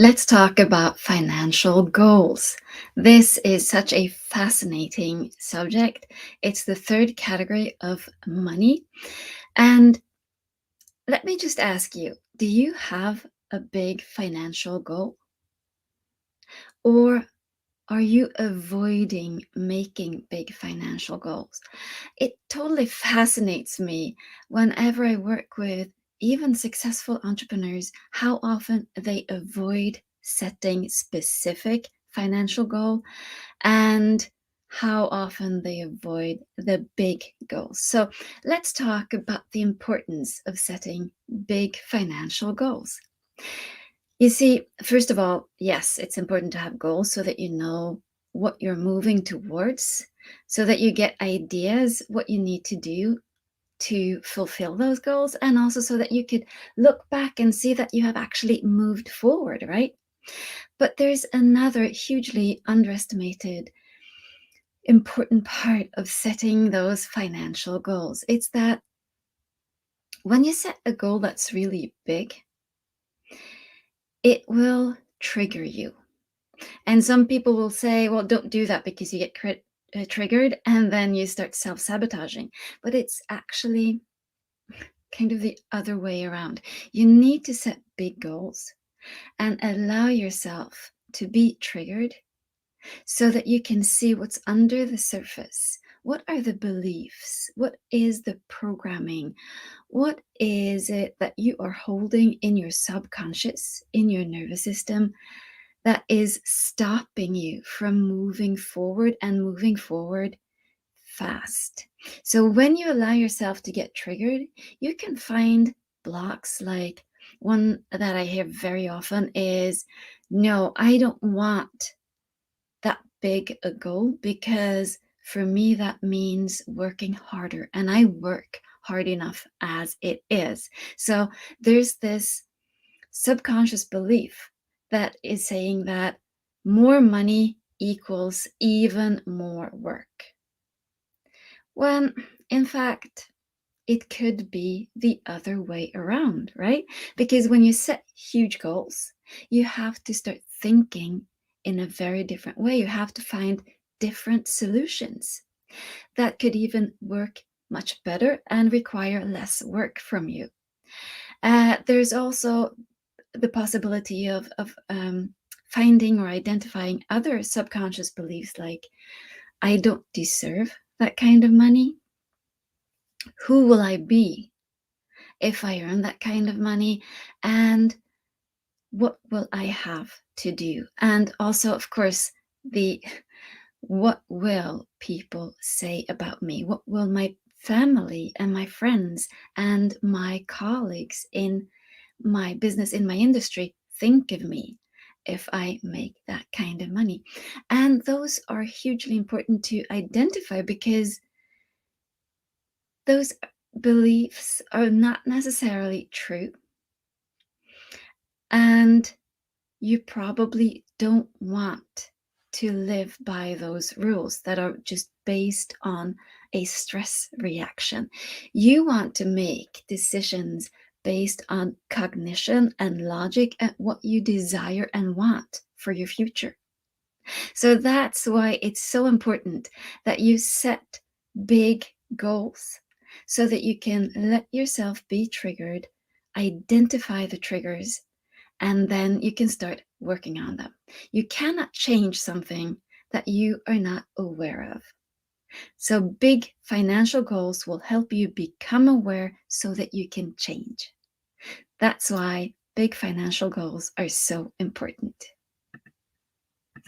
Let's talk about financial goals. This is such a fascinating subject. It's the third category of money. And let me just ask you, do you have a big financial goal? Or are you avoiding making big financial goals? It totally fascinates me whenever I work with even successful entrepreneurs, how often they avoid setting specific financial goal and how often they avoid the big goals. So let's talk about the importance of setting big financial goals. You see, first of all, yes, it's important to have goals so that you know what you're moving towards, so that you get ideas what you need to do to fulfill those goals, and also so that you could look back and see that you have actually moved forward, right? But there's another hugely underestimated important part of setting those financial goals. It's that when you set a goal that's really big, it will trigger you. And some people will say, well, don't do that because you get triggered and then you start self sabotaging. But it's actually kind of the other way around. You need to set big goals and allow yourself to be triggered so that you can see what's under the surface. What are the beliefs? What is the programming? What is it that you are holding in your subconscious, in your nervous system, that is stopping you from moving forward and moving forward fast? So when you allow yourself to get triggered, you can find blocks like one that I hear very often is, no, I don't want that big a goal because for me that means working harder and I work hard enough as it is. So there's this subconscious belief that is saying that more money equals even more work. When in fact, it could be the other way around, right? Because when you set huge goals, you have to start thinking in a very different way. You have to find different solutions that could even work much better and require less work from you. There's also the possibility of finding or identifying other subconscious beliefs like, I don't deserve that kind of money. Who will I be if I earn that kind of money? And what will I have to do? And also, of course, the what will people say about me? What will my family and my friends and my colleagues in my business, in my industry, think of me if I make that kind of money? And those are hugely important to identify because those beliefs are not necessarily true. And you probably don't want to live by those rules that are just based on a stress reaction. You want to make decisions based on cognition and logic and what you desire and want for your future. So that's why it's so important that you set big goals so that you can let yourself be triggered, identify the triggers, and then you can start working on them. You cannot change something that you are not aware of. So, big financial goals will help you become aware so that you can change. That's why big financial goals are so important.